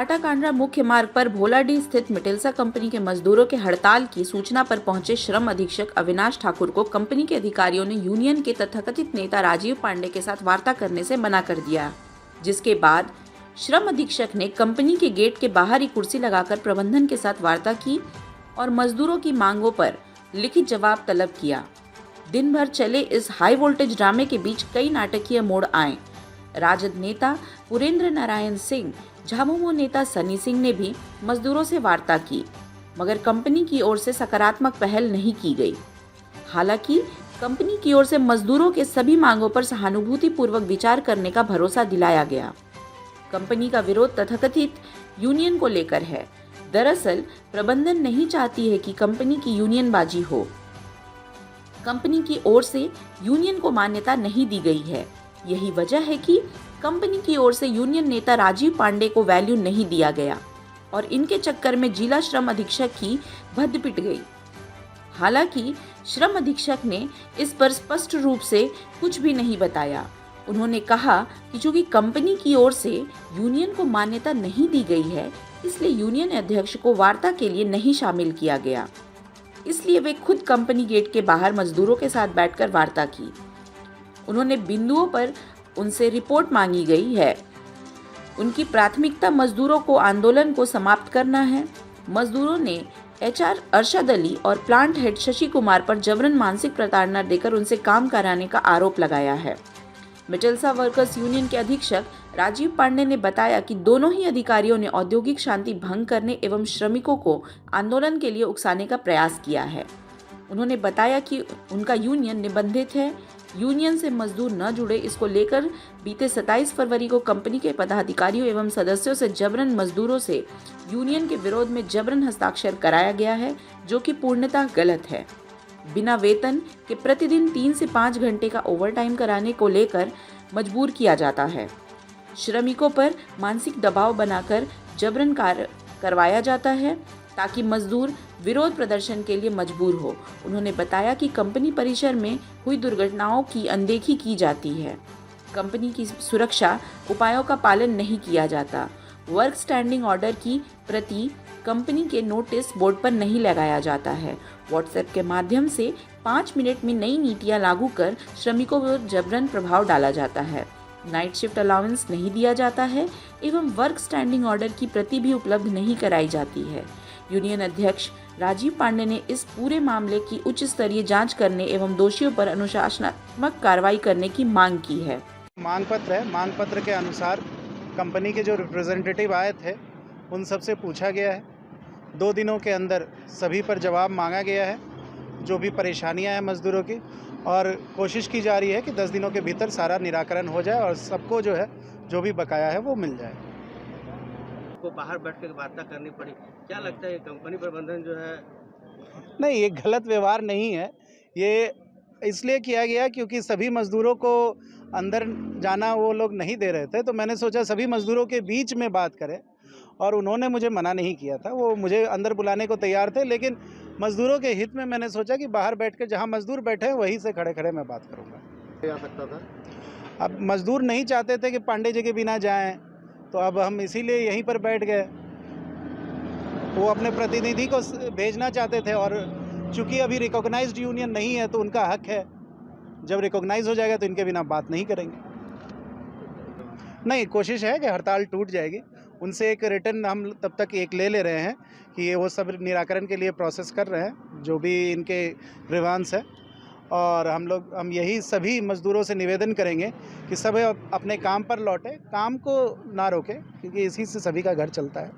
टाटा कांड्रा मुख्य मार्ग पर भोलाडीह स्थित मिटेल्सा कंपनी के मजदूरों के हड़ताल की सूचना पर पहुंचे श्रम अधीक्षक अविनाश ठाकुर को कंपनी के अधिकारियों ने यूनियन के तथाकथित नेता राजीव पांडे के साथ वार्ता करने से मना कर दिया, जिसके बाद श्रम अधीक्षक ने कंपनी के गेट के बाहर ही कुर्सी लगाकर प्रबंधन के साथ वार्ता की और मजदूरों की मांगों पर लिखित जवाब तलब किया। दिन भर चले इस हाई वोल्टेज ड्रामे के बीच कई नाटकीय मोड़ आए। राजद नेता पुरेंद्र नारायण सिंह, झामुमो नेता सनी सिंह ने भी मजदूरों से वार्ता की, मगर कंपनी की ओर से सकारात्मक पहल नहीं की गई। हालांकि कंपनी की ओर से मजदूरों के सभी मांगों पर सहानुभूतिपूर्वक विचार करने का भरोसा दिलाया गया। कंपनी का विरोध तथाकथित यूनियन को लेकर है। दरअसल प्रबंधन नहीं चाहती है कि कंपनी की यूनियनबाजी हो। कंपनी की ओर से यूनियन को मान्यता नहीं दी गई है। यही वजह है कि कंपनी की ओर से यूनियन नेता राजीव पांडे को वैल्यू नहीं दिया गया और इनके चक्कर में जिला श्रम अधीक्षक की भद्द पिट गई। हालांकि श्रम अधीक्षक ने इस पर स्पष्ट रूप से कुछ भी नहीं बताया। उन्होंने कहा कि चूंकि कंपनी की ओर से यूनियन को मान्यता नहीं दी गई है, इसलिए यूनियन अध्यक्ष को वार्ता के लिए नहीं शामिल किया गया। इसलिए वे खुद कंपनी गेट के बाहर मजदूरों के साथ बैठकर वार्ता की। उन्होंने बिंदुओं पर उनसे रिपोर्ट मांगी गई है। उनकी प्राथमिकता मजदूरों को आंदोलन को समाप्त करना है। मजदूरों ने एचआर अरशद अली और प्लांट हेड शशि कुमार पर जबरन मानसिक प्रताड़ना देकर उनसे काम कराने का आरोप लगाया है। मिटेल्सा वर्कर्स यूनियन के अधीक्षक राजीव पांडे ने बताया कि दोनों ही अधिकारियों ने औद्योगिक शांति भंग करने एवं श्रमिकों को आंदोलन के लिए उकसाने का प्रयास किया है। उन्होंने बताया कि उनका यूनियन निबंधित है। यूनियन से मजदूर न जुड़े, इसको लेकर बीते 27 फरवरी को कंपनी के पदाधिकारियों एवं सदस्यों से जबरन मजदूरों से यूनियन के विरोध में जबरन हस्ताक्षर कराया गया है, जो कि पूर्णतः गलत है। बिना वेतन के प्रतिदिन 3 से 5 घंटे का ओवरटाइम कराने को लेकर मजबूर किया जाता है। श्रमिकों पर मानसिक दबाव बनाकर जबरन कार्य करवाया जाता है ताकि मजदूर विरोध प्रदर्शन के लिए मजबूर हो। उन्होंने बताया कि कंपनी परिसर में हुई दुर्घटनाओं की अनदेखी की जाती है। कंपनी की सुरक्षा उपायों का पालन नहीं किया जाता। वर्क स्टैंडिंग ऑर्डर की प्रति कंपनी के नोटिस बोर्ड पर नहीं लगाया जाता है। व्हाट्सएप के माध्यम से 5 मिनट में नई नीतियां लागू कर श्रमिकों पर जबरन प्रभाव डाला जाता है। नाइट शिफ्ट अलाउंस नहीं दिया जाता है एवं वर्क स्टैंडिंग ऑर्डर की प्रति भी उपलब्ध नहीं कराई जाती है। यूनियन अध्यक्ष राजीव पांडे ने इस पूरे मामले की उच्च स्तरीय जांच करने एवं दोषियों पर अनुशासनात्मक कार्रवाई करने की मांग की है। मांग पत्र है। मांग पत्र के अनुसार कंपनी के जो रिप्रेजेंटेटिव आए थे उन सबसे पूछा गया है। 2 दिनों के अंदर सभी पर जवाब मांगा गया है, जो भी परेशानियां हैं मजदूरों की, और कोशिश की जा रही है कि 10 दिनों के भीतर सारा निराकरण हो जाए और सबको जो है जो भी बकाया है वो मिल जाए। को बाहर बैठ कर वार्ता करनी पड़ी, क्या लगता है कंपनी प्रबंधन जो है? नहीं, ये गलत व्यवहार नहीं है। ये इसलिए किया गया क्योंकि सभी मजदूरों को अंदर जाना वो लोग नहीं दे रहे थे, तो मैंने सोचा सभी मजदूरों के बीच में बात करें, और उन्होंने मुझे मना नहीं किया था। वो मुझे अंदर बुलाने को तैयार थे, लेकिन मजदूरों के हित में मैंने सोचा कि बाहर बैठ कर जहाँ मजदूर बैठे हैं वहीं से खड़े खड़े मैं बात करूँगा। आ सकता था। अब मजदूर नहीं चाहते थे कि पांडे जी के बिना जाएं, तो अब हम इसीलिए यहीं पर बैठ गए। वो अपने प्रतिनिधि को भेजना चाहते थे, और चूंकि अभी रिकॉग्नाइज्ड यूनियन नहीं है तो उनका हक है। जब रिकॉग्नाइज हो जाएगा तो इनके बिना बात नहीं करेंगे। नहीं, कोशिश है कि हड़ताल टूट जाएगी। उनसे एक रिटर्न हम तब तक एक ले रहे हैं कि ये वो सब निराकरण के लिए प्रोसेस कर रहे हैं, जो भी इनके ग्रीवांस है। और हम यही सभी मजदूरों से निवेदन करेंगे कि सब अपने काम पर लौटे, काम को ना रोके, क्योंकि इसी से सभी का घर चलता है,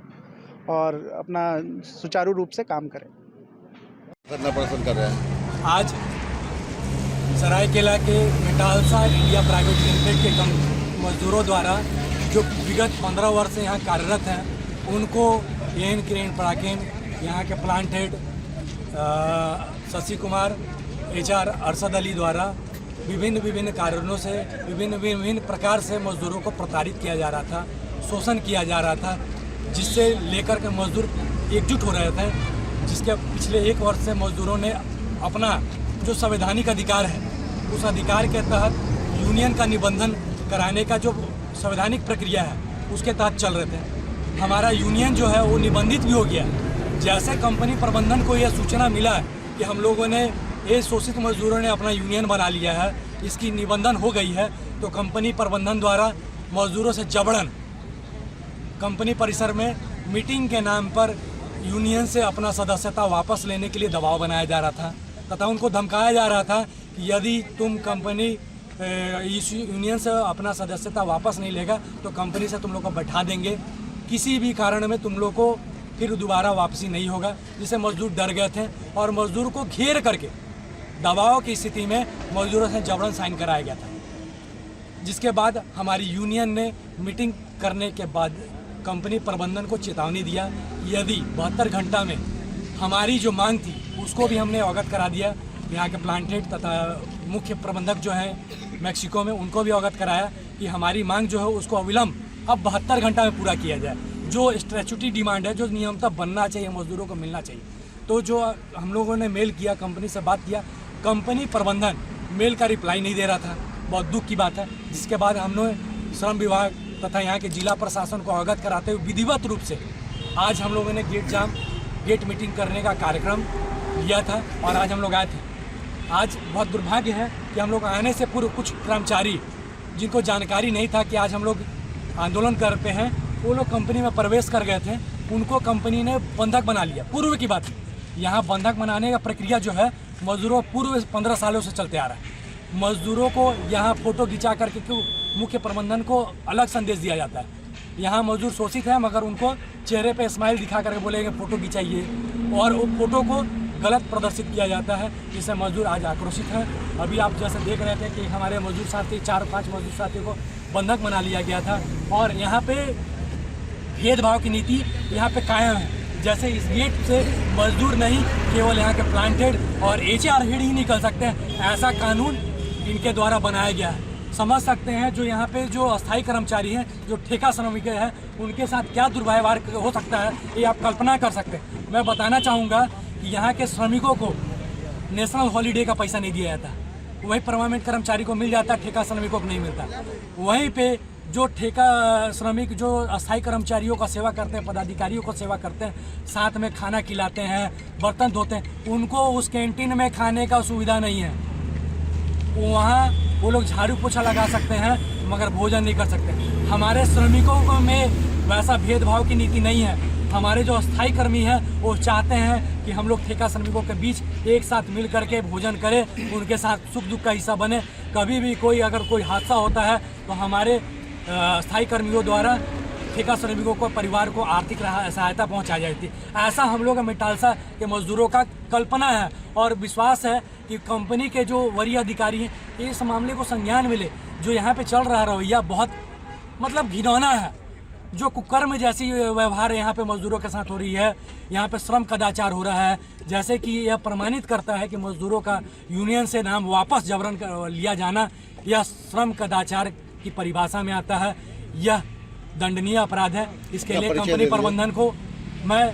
और अपना सुचारू रूप से काम करें। करना पसंद कर रहे हैं। आज सरायकेला के मेटाल्सा इंडिया प्राइवेट लिमिटेड के मजदूरों द्वारा जो विगत 15 वर्ष से यहाँ कार्यरत हैं, उनको एन क्रेन पराकेन, यहाँ के plant head Shashi Kumar, HR Arshad Ali द्वारा विभिन्न कारणों से विभिन्न प्रकार से मजदूरों को प्रताड़ित किया जा रहा था, शोषण किया जा रहा था, जिससे लेकर के मजदूर एकजुट हो रहे थे। जिसके पिछले 1 वर्ष से मजदूरों ने अपना जो संवैधानिक अधिकार है, उस अधिकार के तहत यूनियन का निबंधन कराने का जो संवैधानिक प्रक्रिया है उसके तहत चल रहे थे। हमारा यूनियन जो है वो निबंधित भी हो गया। जैसे कंपनी प्रबंधन को यह सूचना मिला कि हम लोगों ने ये शोषित मजदूरों ने अपना यूनियन बना लिया है, इसकी निबंधन हो गई है, तो कंपनी प्रबंधन द्वारा मजदूरों से जबरन कंपनी परिसर में मीटिंग के नाम पर यूनियन से अपना सदस्यता वापस लेने के लिए दबाव बनाया जा रहा था तथा उनको धमकाया जा रहा था कि यदि तुम कंपनी इस यूनियन से अपना सदस्यता वापस नहीं लेगा तो कंपनी से तुम लोग को बैठा देंगे, किसी भी कारण में तुम लोग को फिर दोबारा वापसी नहीं होगा। जिससे मजदूर डर गए थे और मजदूर को घेर करके दबाव की स्थिति में मजदूरों से जबरन साइन कराया गया था। जिसके बाद हमारी यूनियन ने मीटिंग करने के बाद कंपनी प्रबंधन को चेतावनी दिया, यदि 72 घंटा में हमारी जो मांग थी उसको भी हमने अवगत करा दिया। यहाँ के प्लांट हेड तथा मुख्य प्रबंधक जो हैं मैक्सिको में, उनको भी अवगत कराया कि हमारी मांग जो है उसको अविलंब अब 72 घंटा में पूरा किया जाए। जो स्टैट्यूटरी डिमांड है, जो नियमतः बनना चाहिए, मजदूरों को मिलना चाहिए। तो जो हम लोगों ने मेल किया, कंपनी से बात किया, कंपनी प्रबंधन मेल का रिप्लाई नहीं दे रहा था, बहुत दुख की बात है। जिसके बाद हमने श्रम विभाग तथा यहाँ के जिला प्रशासन को अवगत कराते हुए विधिवत रूप से आज हम लोगों ने गेट मीटिंग करने का कार्यक्रम लिया था और आज हम लोग आए थे। आज बहुत दुर्भाग्य है कि हम लोग आने से पूर्व कुछ कर्मचारी जिनको जानकारी नहीं था कि आज हम लोग आंदोलन कर पे हैं, वो लोग कंपनी में प्रवेश कर गए थे, उनको कंपनी ने बंधक बना लिया। पूर्व की बात है, यहाँ बंधक बनाने का प्रक्रिया जो है मजदूरों पूर्व 15 सालों से चलते आ रहा है। मजदूरों को यहाँ फोटो खिंचा करके क्यों मुख्य प्रबंधन को अलग संदेश दिया जाता है। यहाँ मजदूर शोषित है मगर उनको चेहरे पे स्माइल दिखा करके बोलेंगे फ़ोटो खिंचाइए, और वो फोटो को गलत प्रदर्शित किया जाता है, जिससे मजदूर आज आक्रोशित हैं। अभी आप जैसे देख रहे थे कि हमारे मजदूर साथी 4-5 मजदूर साथियों को बंधक बना लिया गया था और यहाँ पे भेदभाव की नीति यहाँ पे कायम है। जैसे इस गेट से मजदूर नहीं, केवल यहाँ के प्लांट हेड और HR हेड ही निकल सकते हैं, ऐसा कानून इनके द्वारा बनाया गया है। समझ सकते हैं जो यहाँ पे जो अस्थायी कर्मचारी हैं, जो ठेका श्रमिक हैं, उनके साथ क्या दुर्व्यवहार हो सकता है, ये आप कल्पना कर सकते हैं। मैं बताना चाहूँगा कि यहाँ के श्रमिकों को नेशनल हॉलीडे का पैसा नहीं दिया जाता, वही परमानेंट कर्मचारी को मिल जाता, ठेका श्रमिकों को नहीं मिलता। वहीं पे जो ठेका श्रमिक जो अस्थायी कर्मचारियों का सेवा करते हैं, पदाधिकारियों को सेवा करते हैं, साथ में खाना खिलाते हैं, बर्तन धोते हैं, उनको उस कैंटीन में खाने का सुविधा नहीं है। वहाँ वो लोग झाड़ू पोछा लगा सकते हैं मगर भोजन नहीं कर सकते। हमारे श्रमिकों में वैसा भेदभाव की नीति नहीं है। हमारे जो अस्थायी कर्मी हैं वो चाहते हैं कि हम लोग ठेका श्रमिकों के बीच एक साथ मिल करके भोजन करें, उनके साथ सुख दुख का हिस्सा बने। कभी भी अगर कोई हादसा होता है तो हमारे अस्थायी कर्मियों द्वारा ठेका श्रमिकों को परिवार को आर्थिक सहायता पहुंचाई जाती है। ऐसा हम लोग मेटालसा के मजदूरों का कल्पना है और विश्वास है कि कंपनी के जो वरीय अधिकारी हैं इस मामले को संज्ञान मिले। जो यहाँ पे चल रहा रवैया बहुत मतलब घिनौना है, जो कुकर्म जैसी व्यवहार यहाँ पे मजदूरों के साथ हो रही है। यहाँ पे श्रम कदाचार हो रहा है, जैसे कि यह प्रमाणित करता है कि मजदूरों का यूनियन से नाम वापस जबरन लिया जाना यह श्रम कदाचार की परिभाषा में आता है। यह दंडनीय अपराध है। इसके लिए कंपनी प्रबंधन को मैं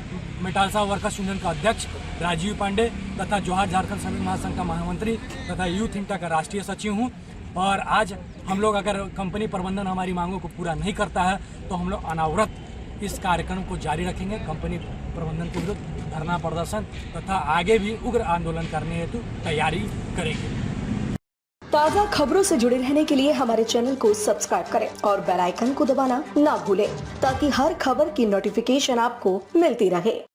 मेटालसा वर्कर्स यूनियन का अध्यक्ष राजीव पांडे तथा जोहार झारखंड श्रमिक महासंघ का महामंत्री तथा यूथ इंटा का राष्ट्रीय सचिव हूँ। और आज हम लोग अगर कंपनी प्रबंधन हमारी मांगों को पूरा नहीं करता है तो हम लोग अनावरत इस कार्यक्रम को जारी रखेंगे। कंपनी प्रबंधन के विरुद्ध धरना प्रदर्शन तथा आगे भी उग्र आंदोलन करने हेतु तैयारी करेंगे। ताज़ा खबरों से जुड़े रहने के लिए हमारे चैनल को सब्सक्राइब करें और बेल आइकन को दबाना ना भूलें ताकि हर खबर की नोटिफिकेशन आपको मिलती रहे।